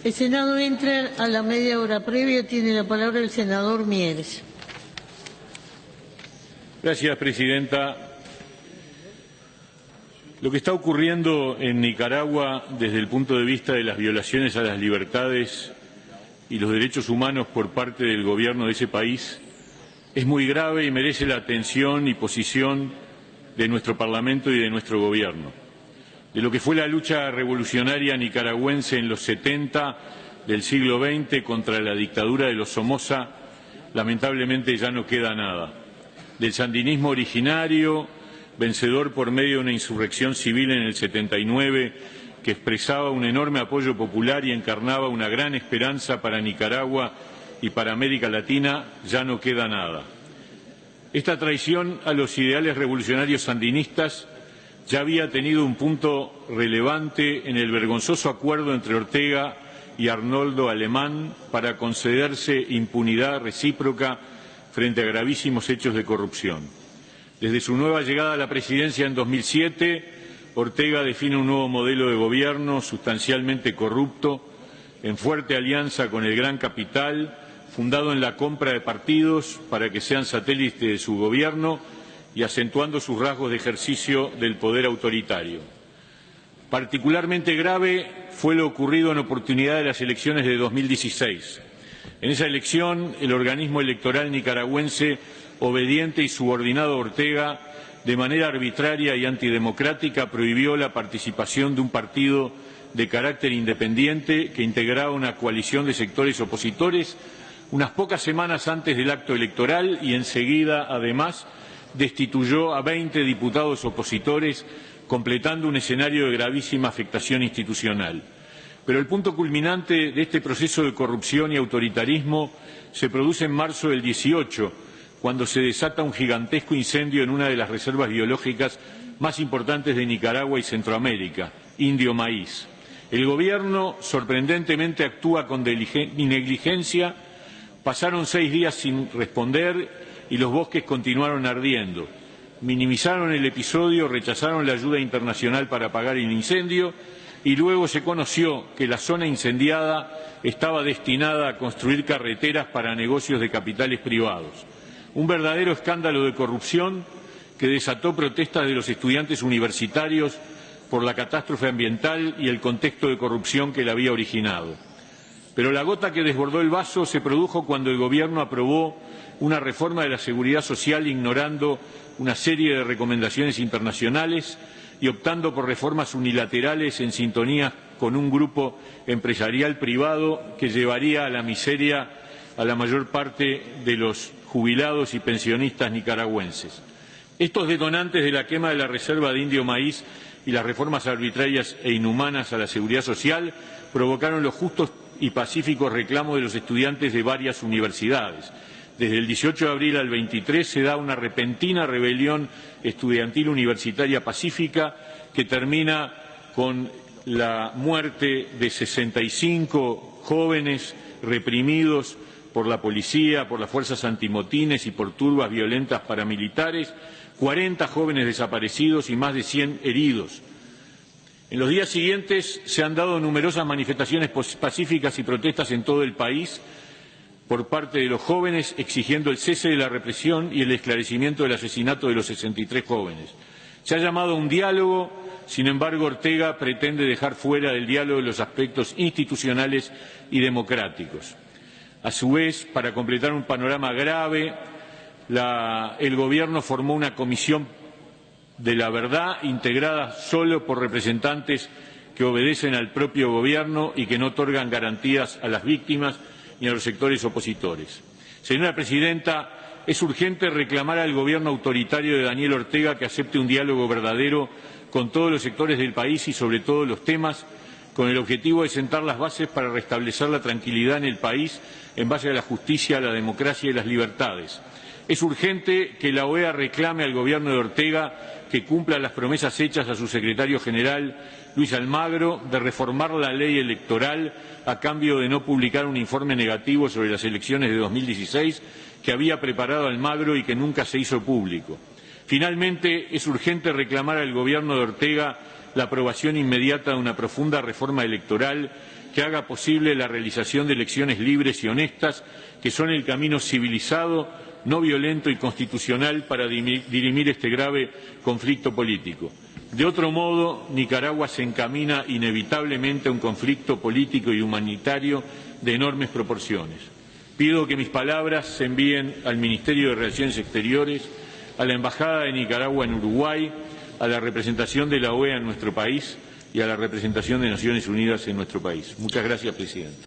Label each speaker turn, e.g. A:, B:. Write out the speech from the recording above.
A: El Senado entra a la media hora previa. Tiene la palabra el senador Mieres.
B: Gracias, presidenta. Lo que está ocurriendo en Nicaragua desde el punto de vista de las violaciones a las libertades y los derechos humanos por parte del gobierno de ese país es muy grave y merece la atención y posición de nuestro Parlamento y de nuestro gobierno. De lo que fue la lucha revolucionaria nicaragüense en los 70 del siglo XX contra la dictadura de los Somoza, lamentablemente ya no queda nada. Del sandinismo originario, vencedor por medio de una insurrección civil en el 79, que expresaba un enorme apoyo popular y encarnaba una gran esperanza para Nicaragua y para América Latina, ya no queda nada. Esta traición a los ideales revolucionarios sandinistas ya había tenido un punto relevante en el vergonzoso acuerdo entre Ortega y Arnoldo Alemán para concederse impunidad recíproca frente a gravísimos hechos de corrupción. Desde su nueva llegada a la presidencia en 2007, Ortega define un nuevo modelo de gobierno sustancialmente corrupto, en fuerte alianza con el gran capital, fundado en la compra de partidos para que sean satélites de su gobierno y acentuando sus rasgos de ejercicio del poder autoritario. Particularmente grave fue lo ocurrido en oportunidad de las elecciones de 2016. En esa elección, el organismo electoral nicaragüense, obediente y subordinado a Ortega, de manera arbitraria y antidemocrática, prohibió la participación de un partido de carácter independiente que integraba una coalición de sectores opositores unas pocas semanas antes del acto electoral y enseguida, además, destituyó a 20 diputados opositores, completando un escenario de gravísima afectación institucional. Pero el punto culminante de este proceso de corrupción y autoritarismo se produce en marzo del 18, cuando se desata un gigantesco incendio en una de las reservas biológicas más importantes de Nicaragua y Centroamérica, Indio Maíz. El gobierno, sorprendentemente, actúa con negligencia. Pasaron 6 días sin responder y los bosques continuaron ardiendo. Minimizaron el episodio, rechazaron la ayuda internacional para apagar el incendio y luego se conoció que la zona incendiada estaba destinada a construir carreteras para negocios de capitales privados. Un verdadero escándalo de corrupción que desató protestas de los estudiantes universitarios por la catástrofe ambiental y el contexto de corrupción que la había originado. Pero la gota que desbordó el vaso se produjo cuando el Gobierno aprobó una reforma de la seguridad social ignorando una serie de recomendaciones internacionales y optando por reformas unilaterales en sintonía con un grupo empresarial privado que llevaría a la miseria a la mayor parte de los jubilados y pensionistas nicaragüenses. Estos detonantes de la quema de la reserva de Indio Maíz y las reformas arbitrarias e inhumanas a la seguridad social provocaron los justos y pacíficos reclamos de los estudiantes de varias universidades. Desde el 18 de abril al 23 se da una repentina rebelión estudiantil universitaria pacífica que termina con la muerte de 65 jóvenes reprimidos por la policía, por las fuerzas antimotines y por turbas violentas paramilitares, 40 jóvenes desaparecidos y más de 100 heridos. En los días siguientes se han dado numerosas manifestaciones pacíficas y protestas en todo el país por parte de los jóvenes exigiendo el cese de la represión y el esclarecimiento del asesinato de los 63 jóvenes. Se ha llamado a un diálogo, sin embargo Ortega pretende dejar fuera del diálogo los aspectos institucionales y democráticos. A su vez, para completar un panorama grave, el Gobierno formó una comisión de la verdad integrada solo por representantes que obedecen al propio Gobierno y que no otorgan garantías a las víctimas ni a los sectores opositores. Señora Presidenta, es urgente reclamar al Gobierno autoritario de Daniel Ortega que acepte un diálogo verdadero con todos los sectores del país y sobre todos los temas, con el objetivo de sentar las bases para restablecer la tranquilidad en el país en base a la justicia, la democracia y las libertades. Es urgente que la OEA reclame al Gobierno de Ortega que cumpla las promesas hechas a su secretario general, Luis Almagro, de reformar la ley electoral a cambio de no publicar un informe negativo sobre las elecciones de 2016 que había preparado Almagro y que nunca se hizo público. Finalmente, es urgente reclamar al Gobierno de Ortega la aprobación inmediata de una profunda reforma electoral que haga posible la realización de elecciones libres y honestas, que son el camino civilizado, no violento y constitucional para dirimir este grave conflicto político. De otro modo, Nicaragua se encamina inevitablemente a un conflicto político y humanitario de enormes proporciones. Pido que mis palabras se envíen al Ministerio de Relaciones Exteriores, a la Embajada de Nicaragua en Uruguay, a la representación de la OEA en nuestro país y a la representación de Naciones Unidas en nuestro país. Muchas gracias, presidente.